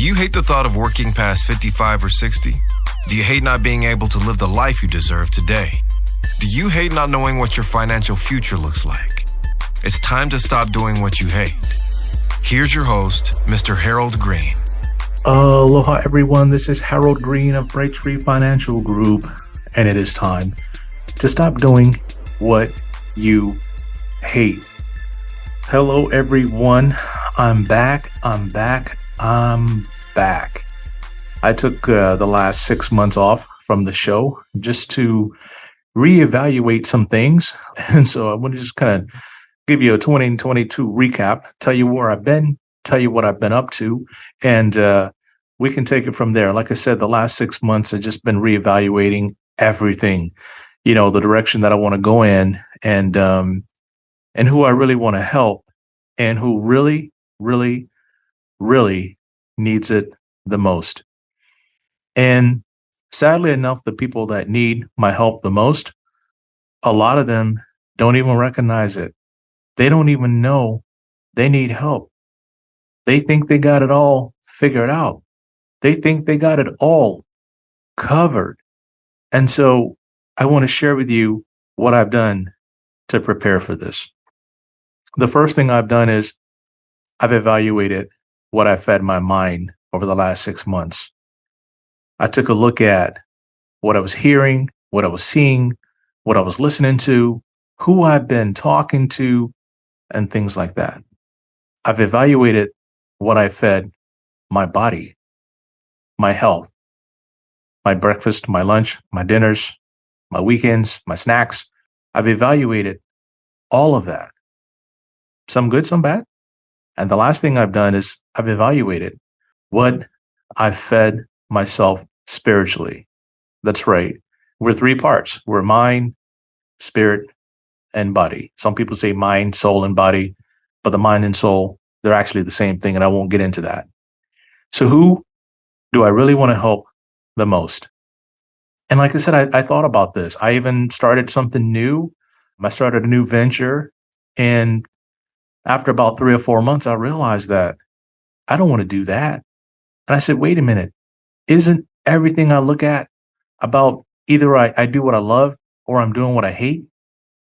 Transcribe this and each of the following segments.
Do you hate the thought of working past 55 or 60? Do you hate not being able to live the life you deserve today? Do you hate not knowing what your financial future looks like? It's time to stop doing what you hate. Here's your host, Mr. Harold Green. Aloha, everyone. This is Harold Green of Braintree Financial Group, and it is time to stop doing what you hate. Hello, everyone. I'm back. I took the last 6 months off from the show just to reevaluate some things. And so I want to just kind of give you a 2022 recap, tell you where I've been, tell you what I've been up to, and we can take it from there. Like I said, the last 6 months I've just been reevaluating everything, the direction that I want to go in, and who I really want to help, and who really needs it the most. And sadly enough, the people that need my help the most, a lot of them don't even recognize it. They don't even know they need help. They think they got it all figured out. They think they got it all covered. And so I want to share with you what I've done to prepare for this. The first thing I've done is I've evaluated what I fed my mind over the last 6 months. I took a look at what I was hearing, what I was seeing, what I was listening to, who I've been talking to, and things like that. I've evaluated what I fed my body, my health, my breakfast, my lunch, my dinners, my weekends, my snacks. I've evaluated all of that. Some good, some bad. And the last thing I've done is I've evaluated what I've fed myself spiritually. That's right. We're three parts. We're mind, spirit, and body. Some people say mind, soul, and body, but the mind and soul, they're actually the same thing, and I won't get into that. So who do I really want to help the most? And like I said, I thought about this. I even started something new. I started a new venture, and after about 3 or 4 months, I realized that I don't want to do that. And I said, wait a minute, isn't everything I look at about either I do what I love or I'm doing what I hate?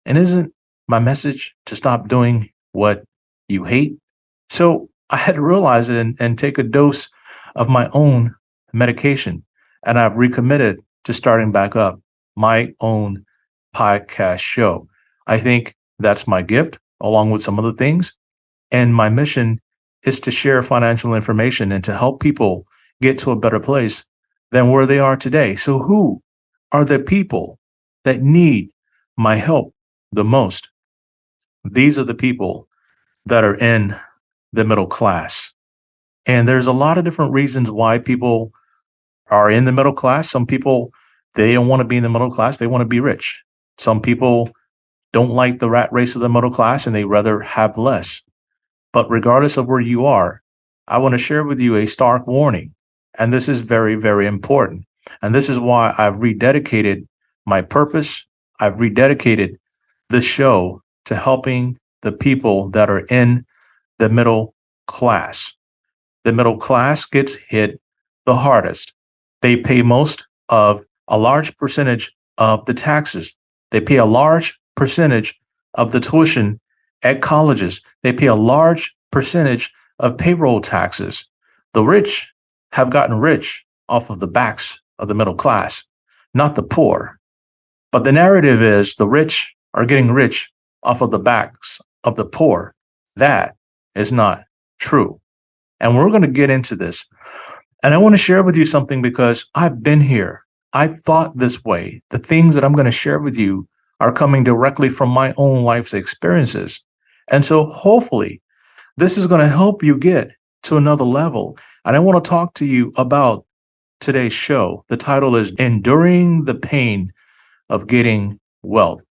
And isn't my message to stop doing what you hate? So I had to realize it and take a dose of my own medication. And I've recommitted to starting back up my own podcast show. I think that's my gift, along with some other things. And my mission is to share financial information and to help people get to a better place than where they are today. So who are the people that need my help the most? These are the people that are in the middle class. And there's a lot of different reasons why people are in the middle class. Some people, they don't want to be in the middle class. They want to be rich. Some people don't like the rat race of the middle class and they rather have less. But regardless of where you are, I want to share with you a stark warning. And this is very, very important. And this is why I've rededicated my purpose. I've rededicated the show to helping the people that are in the middle class. The middle class gets hit the hardest. They pay a large percentage of the taxes. They pay a large percentage of the tuition at colleges. They pay a large percentage of payroll taxes. The rich have gotten rich off of the backs of the middle class, not the poor. But the narrative is the rich are getting rich off of the backs of the poor. That is not true. And we're going to get into this. And I want to share with you something because I've been here. I've thought this way. The things that I'm going to share with you are coming directly from my own life's experiences. And so hopefully this is going to help you get to another level. And I want to talk to you about today's show. The title is Enduring the Pain of Getting Wealth.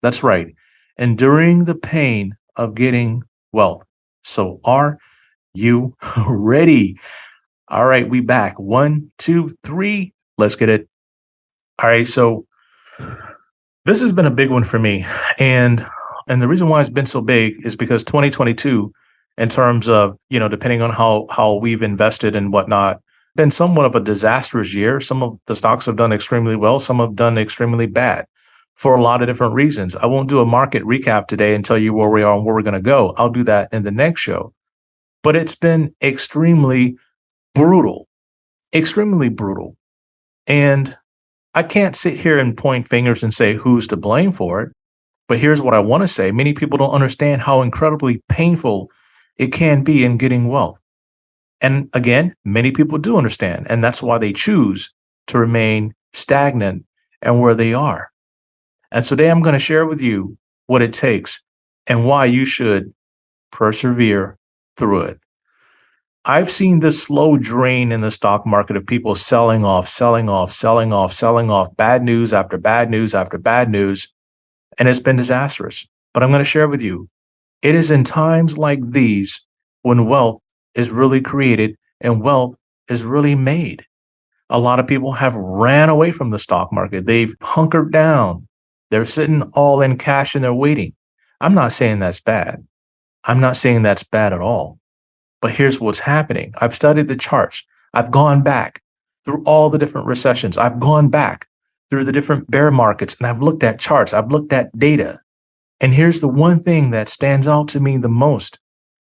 That's right. Enduring the pain of getting wealth. So are you ready? All right, we back. 1, 2, 3. Let's get it. All right, so this has been a big one for me. And the reason why it's been so big is because 2022 in terms of, depending on how we've invested and whatnot. Been somewhat of a disastrous year. Some of the stocks have done extremely well. Some have done extremely bad for a lot of different reasons. I won't do a market recap today and tell you where we are and where we're going to go. I'll do that in the next show. But it's been extremely brutal, extremely brutal. And I can't sit here and point fingers and say who's to blame for it. But here's what I want to say. Many people don't understand how incredibly painful it can be in getting wealth. And again, many people do understand. And that's why they choose to remain stagnant and where they are. And today I'm going to share with you what it takes and why you should persevere through it. I've seen this slow drain in the stock market of people selling off, bad news after bad news after bad news. And it's been disastrous. But I'm going to share with you, it is in times like these when wealth is really created and wealth is really made. A lot of people have ran away from the stock market. They've hunkered down. They're sitting all in cash and they're waiting. I'm not saying that's bad. I'm not saying that's bad at all. But here's what's happening. I've studied the charts. I've gone back through all the different recessions. I've gone back through the different bear markets and I've looked at charts. I've looked at data. And here's the one thing that stands out to me the most.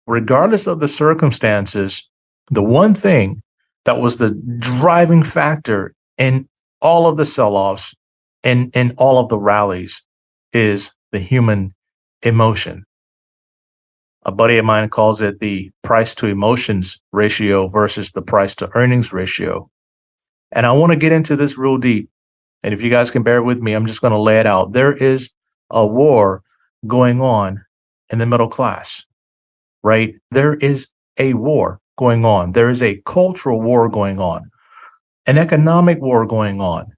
Regardless of the circumstances, the one thing that was the driving factor in all of the sell-offs and in all of the rallies is the human emotion. A buddy of mine calls it the price to emotions ratio versus the price to earnings ratio. And I want to get into this real deep. And if you guys can bear with me, I'm just going to lay it out. There is a war going on in the middle class, right? There is a war going on. There is a cultural war going on, an economic war going on,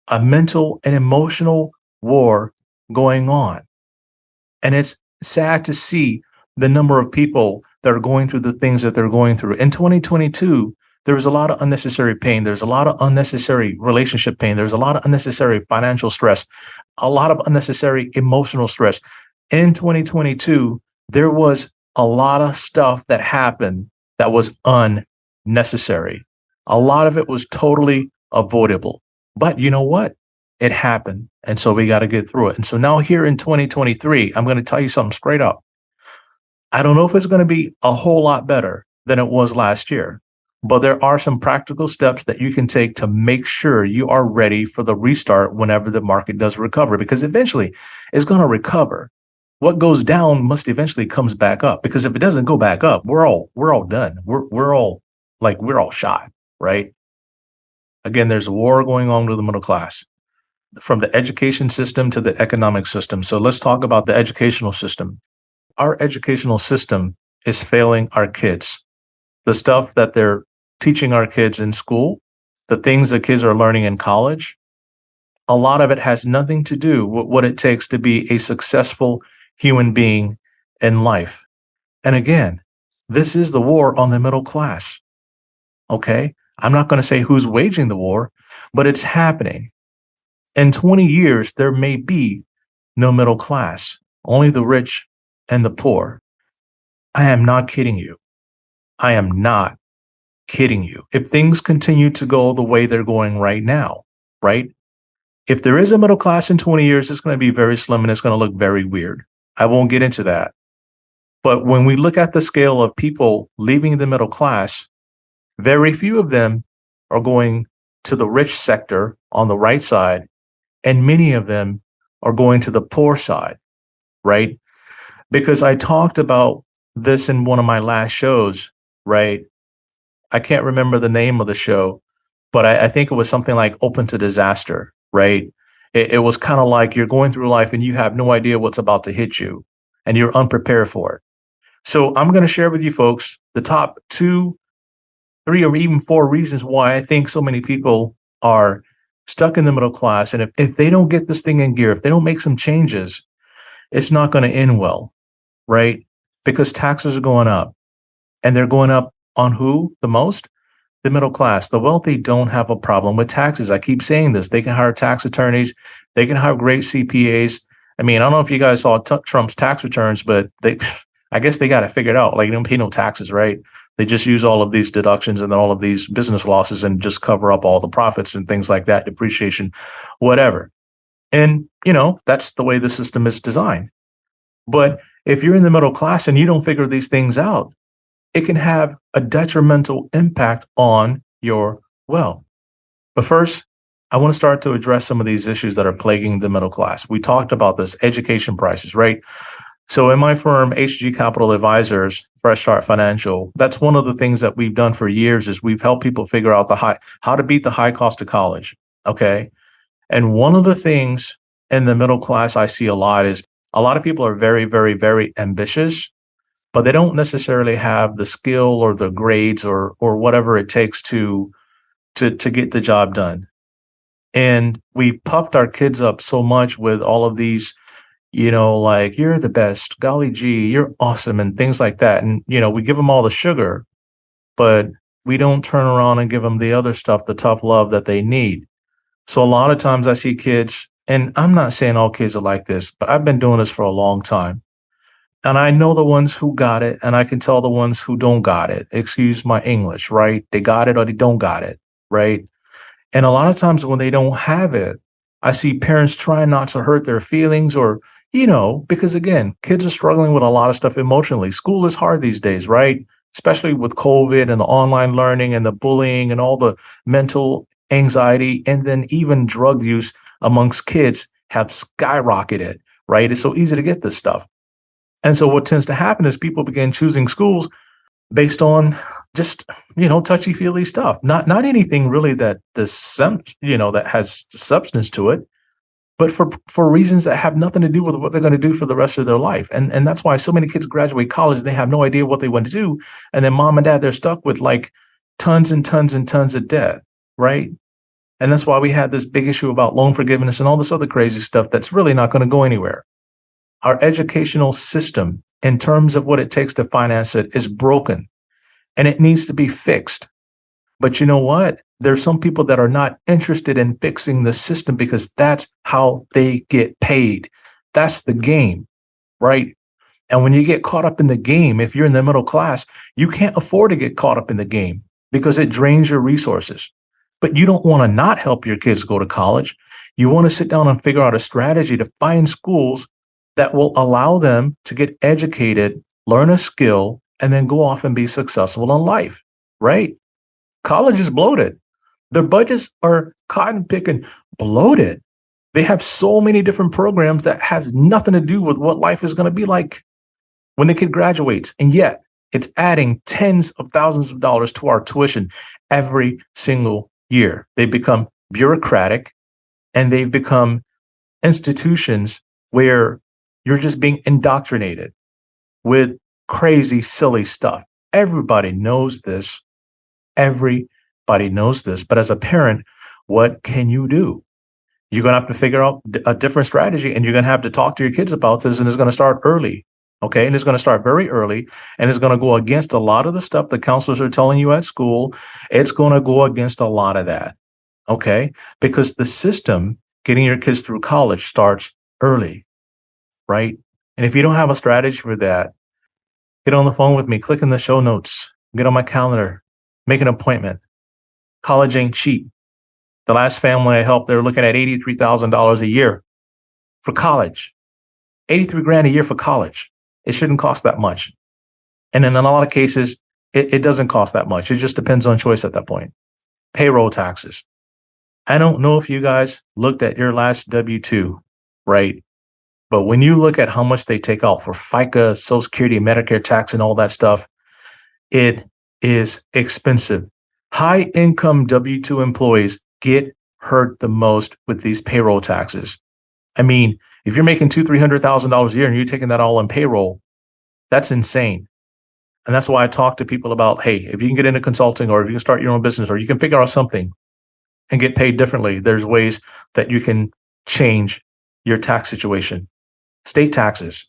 a mental and emotional war going on. And it's sad to see the number of people that are going through the things that they're going through. In 2022, there was a lot of unnecessary pain. There's a lot of unnecessary relationship pain. There's a lot of unnecessary financial stress, a lot of unnecessary emotional stress. In 2022, there was a lot of stuff that happened that was unnecessary. A lot of it was totally avoidable. But you know what? It happened. And so we got to get through it. And so now here in 2023, I'm going to tell you something straight up. I don't know if it's going to be a whole lot better than it was last year, but there are some practical steps that you can take to make sure you are ready for the restart whenever the market does recover, because eventually it's going to recover. What goes down must eventually comes back up, because if it doesn't go back up, we're all done. We're all shot, right? Again, there's a war going on with the middle class, from the education system to the economic system. So let's talk about the educational system. Our educational system is failing our kids. The stuff that they're teaching our kids in school, the things that kids are learning in college, a lot of it has nothing to do with what it takes to be a successful human being in life. And again, this is the war on the middle class. Okay? I'm not going to say who's waging the war, but it's happening. In 20 years, there may be no middle class, only the rich and the poor. I am not kidding you. I am not kidding you. If things continue to go the way they're going right now, right? If there is a middle class in 20 years, it's going to be very slim and it's going to look very weird. I won't get into that. But when we look at the scale of people leaving the middle class, very few of them are going to the rich sector on the right side, and many of them are going to the poor side, right? Because I talked about this in one of my last shows, right? I can't remember the name of the show, but I think it was something like Open to Disaster, right? It was kind of like you're going through life and you have no idea what's about to hit you and you're unprepared for it. So I'm going to share with you folks the top 2, 3, or even 4 reasons why I think so many people are stuck in the middle class. And if they don't get this thing in gear, if they don't make some changes, it's not going to end well, right? Because taxes are going up, and they're going up on who the most? The middle class. The wealthy don't have a problem with taxes. I keep saying this. They can hire tax attorneys. They can hire great CPAs. I mean, I don't know if you guys saw Trump's tax returns, but I guess they got it figured out. Like, they don't pay no taxes, right? They just use all of these deductions and then all of these business losses and just cover up all the profits and things like that, depreciation, whatever. And, that's the way the system is designed. But if you're in the middle class and you don't figure these things out, it can have a detrimental impact on your wealth. But first, I want to start to address some of these issues that are plaguing the middle class. We talked about this, education prices, right? So in my firm, HG Capital Advisors, Fresh Start Financial, that's one of the things that we've done for years is we've helped people figure out how to beat the high cost of college. Okay. And one of the things in the middle class I see a lot is a lot of people are very, very, very ambitious, but they don't necessarily have the skill or the grades or whatever it takes to get the job done. And we puffed our kids up so much with all of these, like, you're the best, golly gee, you're awesome, and things like that. And, we give them all the sugar, but we don't turn around and give them the other stuff, the tough love that they need. So a lot of times I see kids, and I'm not saying all kids are like this, but I've been doing this for a long time. And I know the ones who got it, and I can tell the ones who don't got it. Excuse my English, right? They got it or they don't got it, right? And a lot of times when they don't have it, I see parents trying not to hurt their feelings or, because again, kids are struggling with a lot of stuff emotionally. School is hard these days, right? Especially with COVID and the online learning and the bullying and all the mental anxiety, and then even drug use amongst kids have skyrocketed, right? It's so easy to get this stuff. And so what tends to happen is people begin choosing schools based on just, touchy-feely stuff. Not anything really that that has substance to it, but for reasons that have nothing to do with what they're going to do for the rest of their life. And that's why so many kids graduate college and they have no idea what they want to do. And then mom and dad, they're stuck with like tons and tons and tons of debt, right? And that's why we had this big issue about loan forgiveness and all this other crazy stuff that's really not going to go anywhere. Our educational system, in terms of what it takes to finance it, is broken and it needs to be fixed. But you know what? There's some people that are not interested in fixing the system because that's how they get paid. That's the game, right? And when you get caught up in the game, if you're in the middle class, you can't afford to get caught up in the game because it drains your resources. But you don't want to not help your kids go to college. You want to sit down and figure out a strategy to find schools that will allow them to get educated, learn a skill, and then go off and be successful in life, right? College is bloated. Their budgets are cotton picking bloated. They have so many different programs that has nothing to do with what life is going to be like when the kid graduates. And yet it's adding tens of thousands of dollars to our tuition every single year. They become bureaucratic and they've become institutions where you're just being indoctrinated with crazy, silly stuff. Everybody knows this. Everybody knows this. But as a parent, what can you do? You're going to have to figure out a different strategy, and you're going to have to talk to your kids about this, and it's going to start early. Okay. And it's going to start very early, and it's going to go against a lot of the stuff the counselors are telling you at school. It's going to go against a lot of that. Okay. Because the system getting your kids through college starts early. Right. And if you don't have a strategy for that, get on the phone with me, click in the show notes, get on my calendar, make an appointment. College ain't cheap. The last family I helped, they were looking at $83,000 a year for college. 83 grand a year for college. It shouldn't cost that much. And in a lot of cases, it doesn't cost that much. It just depends on choice at that point. Payroll taxes. I don't know if you guys looked at your last W-2, right? But when you look at how much they take out for FICA, Social Security, Medicare tax, and all that stuff, it is expensive. High income W-2 employees get hurt the most with these payroll taxes. I mean, if you're making $200,000-$300,000 a year and you're taking that all in payroll, that's insane. And that's why I talk to people about, hey, if you can get into consulting or if you can start your own business or you can figure out something and get paid differently, there's ways that you can change your tax situation. State taxes.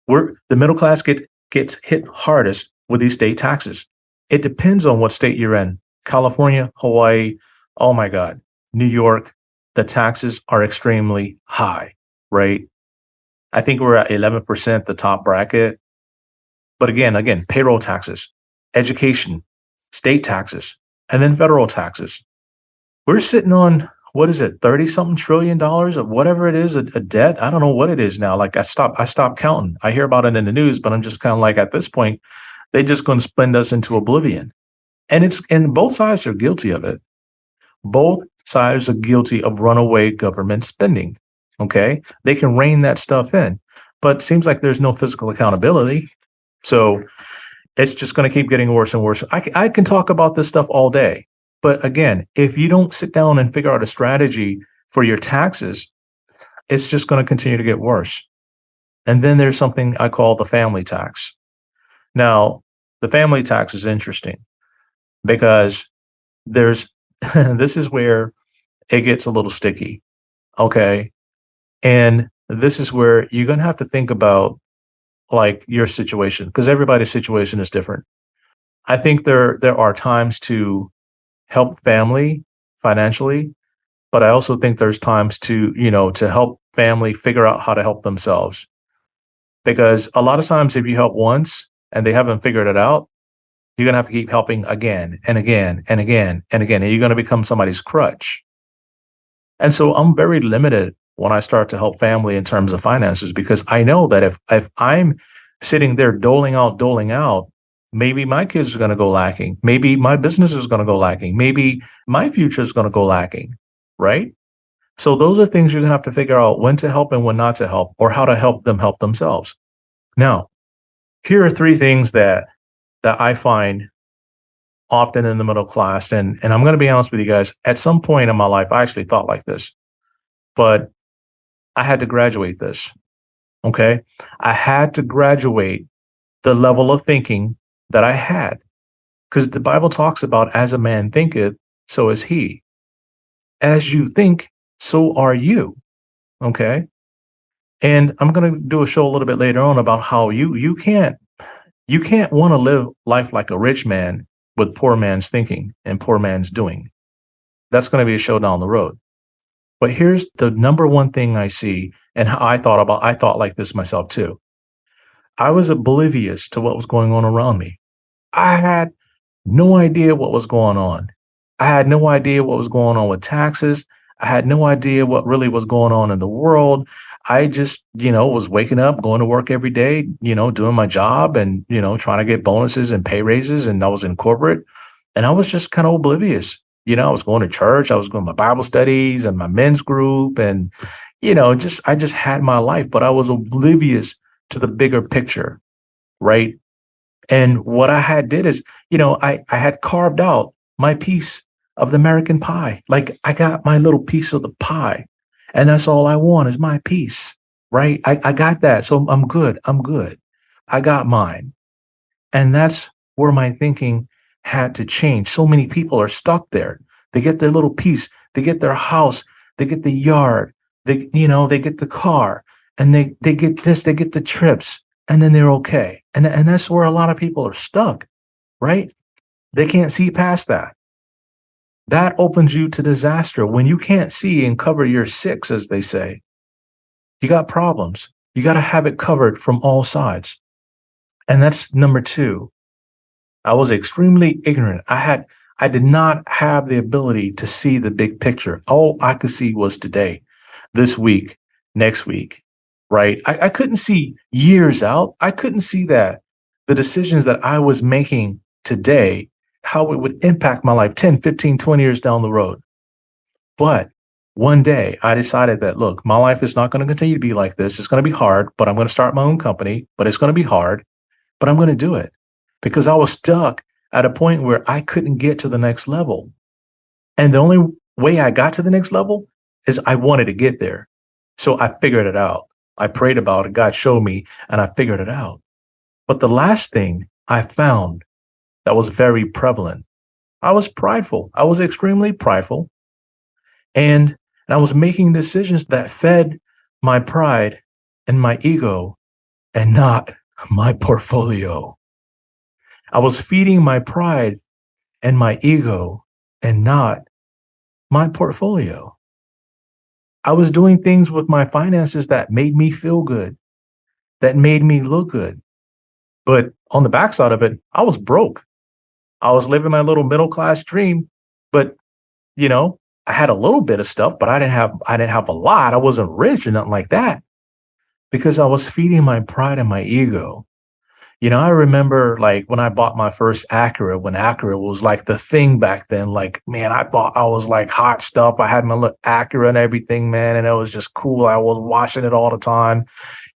The middle class gets hit hardest with these state taxes. It depends on what state you're in. California, Hawaii, oh my God, New York, the taxes are extremely high, right? I think we're at 11%, the top bracket. But again, payroll taxes, education, state taxes, and then federal taxes. We're sitting on, what is it, 30 something trillion dollars of whatever it is, a debt. I don't know what it is now. Like I stopped counting. I hear about it in the news, but I'm just kind of like, at this point, they're just going to spend us into oblivion. And both sides are guilty of it. Both sides are guilty of runaway government spending. Okay. They can rein that stuff in, but it seems like there's no physical accountability. So it's just going to keep getting worse and worse. I can talk about this stuff all day. But again, if you don't sit down and figure out a strategy for your taxes, it's just going to continue to get worse. And then there's something I call the family tax. Now, the family tax is interesting because there's this is where it gets a little sticky. Okay. And this is where you're going to have to think about like your situation, because everybody's situation is different. I think there are times to help family financially, but I also think there's times to, to help family figure out how to help themselves. Because a lot of times if you help once and they haven't figured it out, you're going to have to keep helping again and again and again and again, and you're going to become somebody's crutch. And so I'm very limited when I start to help family in terms of finances, because I know that if I'm sitting there doling out, maybe my kids are going to go lacking. Maybe my business is going to go lacking. Maybe my future is going to go lacking, right? So those are things you're going to have to figure out when to help and when not to help, or how to help them help themselves. Now, here are three things that I find often in the middle class. And I'm going to be honest with you guys, at some point in my life, I actually thought like this, but I had to graduate this. Okay. I had to graduate the level of thinking that I had, because the Bible talks about, as a man thinketh, so is he. As you think, so are you. Okay. And I'm going to do a show a little bit later on about how you can't want to live life like a rich man with poor man's thinking and poor man's doing. That's going to be a show down the road. But here's the number one thing I see, and how I thought like this myself too. I was oblivious to what was going on around me. I had no idea what was going on. I had no idea what was going on with taxes. I had no idea what really was going on in the world. I just, was waking up, going to work every day, doing my job and, trying to get bonuses and pay raises. And I was in corporate and I was just kind of oblivious. I was going to church. I was going to my Bible studies and my men's group and, I just had my life, but I was oblivious to the bigger picture. Right. And what I had did is, I had carved out my piece of the American pie. Like I got my little piece of the pie, and that's all I want is my piece. Right. I got that. So I'm good. I got mine. And that's where my thinking had to change. So many people are stuck there. They get their little piece, they get their house, they get the yard, they get the car, and they get this, they get the trips, and then they're okay. And that's where a lot of people are stuck, right? They can't see past that. That opens you to disaster. When you can't see and cover your six, as they say, you got problems. You got to have it covered from all sides. And that's number two. I was extremely ignorant. I did not have the ability to see the big picture. All I could see was today, this week, next week, right? I couldn't see years out. I couldn't see that the decisions that I was making today, how it would impact my life 10, 15, 20 years down the road. But one day I decided that, look, my life is not going to continue to be like this. It's going to be hard, but I'm going to start my own company, but it's going to be hard, but I'm going to do it because I was stuck at a point where I couldn't get to the next level. And the only way I got to the next level is I wanted to get there. So I figured it out. I prayed about it. God showed me and I figured it out. But the last thing I found that was very prevalent, I was prideful. I was extremely prideful. And I was making decisions that fed my pride and my ego and not my portfolio. I was feeding my pride and my ego and not my portfolio. I was doing things with my finances that made me feel good, that made me look good. But on the backside of it, I was broke. I was living my little middle class dream, but I had a little bit of stuff, but I didn't have a lot. I wasn't rich or nothing like that because I was feeding my pride and my ego. I remember like when I bought my first Acura, when Acura was like the thing back then, like, man, I thought I was like hot stuff. I had my little Acura and everything, man. And it was just cool. I was washing it all the time.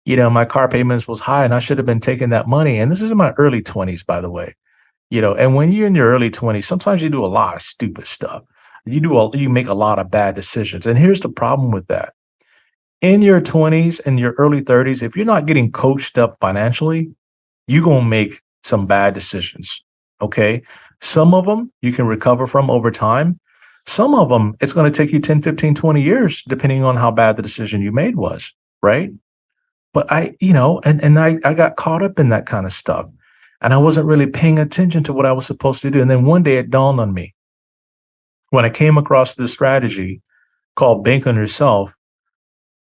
My car payments was high and I should have been taking that money. And this is in my early 20s, by the way, and when you're in your early 20s, sometimes you do a lot of stupid stuff. You make a lot of bad decisions. And here's the problem with that. In your 20s and your early 30s, if you're not getting coached up financially, you're going to make some bad decisions. Okay. Some of them you can recover from over time. Some of them, it's going to take you 10, 15, 20 years, depending on how bad the decision you made was. Right. But I got caught up in that kind of stuff and I wasn't really paying attention to what I was supposed to do. And then one day it dawned on me when I came across this strategy called Bank on Yourself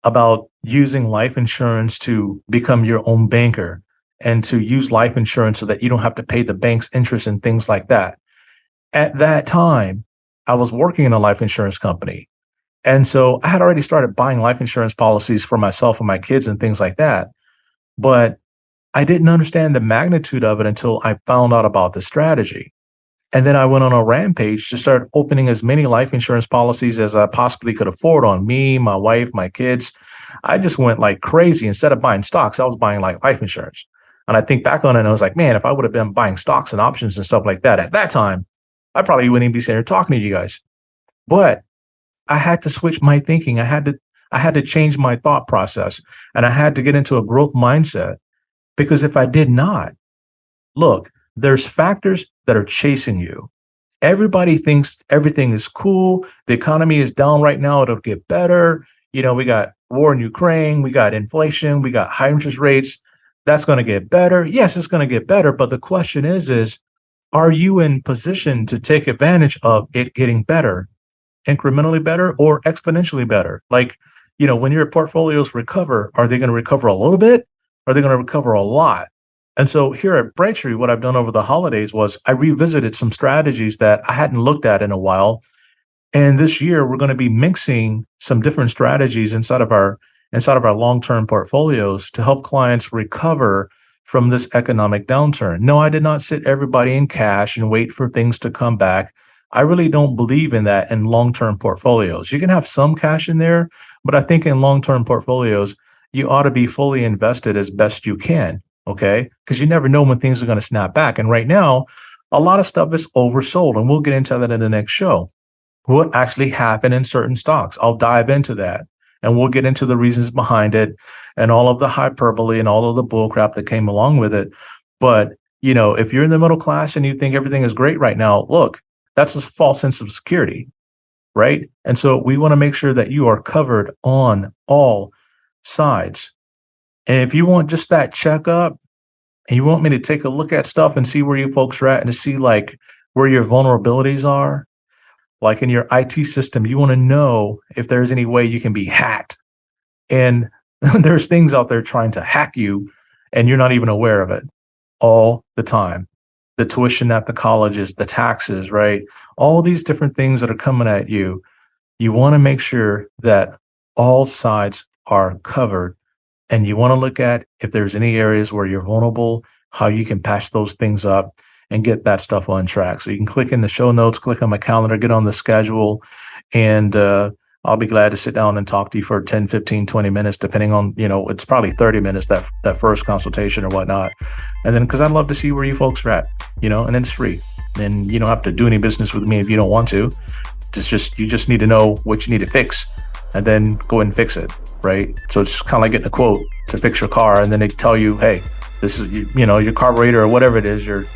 about using life insurance to become your own banker and to use life insurance so that you don't have to pay the bank's interest and things like that. At that time, I was working in a life insurance company. And so I had already started buying life insurance policies for myself and my kids and things like that. But I didn't understand the magnitude of it until I found out about the strategy. And then I went on a rampage to start opening as many life insurance policies as I possibly could afford on me, my wife, my kids. I just went like crazy. Instead of buying stocks, I was buying like life insurance. And I think back on it and I was like, man, if I would have been buying stocks and options and stuff like that at that time, I probably wouldn't even be sitting here talking to you guys. But I had to switch my thinking. I had to change my thought process and I had to get into a growth mindset because if I did not, look, there's factors that are chasing you. Everybody thinks everything is cool. The economy is down right now. It'll get better. We got war in Ukraine. We got inflation. We got high interest rates. That's going to get better. Yes, it's going to get better. But the question is, are you in position to take advantage of it getting better, incrementally better or exponentially better? Like, when your portfolios recover, are they going to recover a little bit? Or are they going to recover a lot? And so here at Braintree, what I've done over the holidays was I revisited some strategies that I hadn't looked at in a while. And this year, we're going to be mixing some different strategies inside of our long-term portfolios to help clients recover from this economic downturn. No, I did not sit everybody in cash and wait for things to come back. I really don't believe in that in long-term portfolios. You can have some cash in there, but I think in long-term portfolios, you ought to be fully invested as best you can, okay? Because you never know when things are going to snap back. And right now, a lot of stuff is oversold, and we'll get into that in the next show. What actually happened in certain stocks? I'll dive into that. And we'll get into the reasons behind it and all of the hyperbole and all of the bullcrap that came along with it. But, if you're in the middle class and you think everything is great right now, look, that's a false sense of security, right? And so we want to make sure that you are covered on all sides. And if you want just that checkup and you want me to take a look at stuff and see where you folks are at and to see like where your vulnerabilities are, like in your IT system, you want to know if there's any way you can be hacked. And there's things out there trying to hack you and you're not even aware of it all the time. The tuition at the colleges, the taxes, right? All these different things that are coming at you. You want to make sure that all sides are covered. And you want to look at if there's any areas where you're vulnerable, how you can patch those things up and get that stuff on track. So you can click in the show notes, click on my calendar, get on the schedule, and I'll be glad to sit down and talk to you for 10, 15, 20 minutes, depending on, it's probably 30 minutes, that first consultation or whatnot. And then, because I'd love to see where you folks are at, and then it's free. And you don't have to do any business with me if you don't want to. You just need to know what you need to fix and then go and fix it, right? So it's kind of like getting a quote to fix your car. And then they tell you, hey, this is, your carburetor or whatever it is, your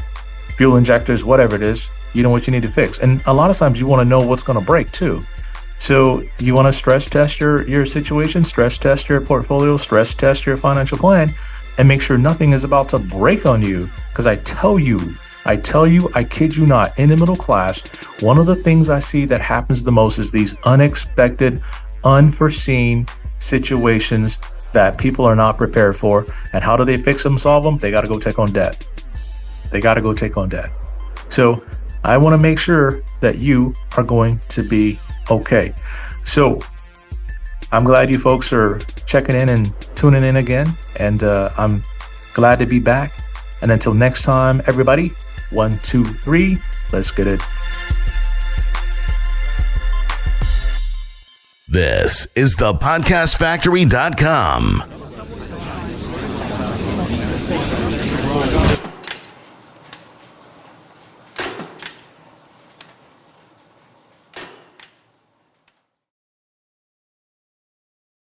fuel injectors, whatever it is, you know what you need to fix. And a lot of times you want to know what's going to break too. So you want to stress test your situation, stress test your portfolio, stress test your financial plan, and make sure nothing is about to break on you. Because I tell you, I kid you not, in the middle class, one of the things I see that happens the most is these unexpected, unforeseen situations that people are not prepared for. And how do they fix them, solve them? They got to go take on debt. They got to go take on debt. So I want to make sure that you are going to be okay. So I'm glad you folks are checking in and tuning in again. And I'm glad to be back. And until next time, everybody, 1, 2, 3, let's get it. This is thepodcastfactory.com.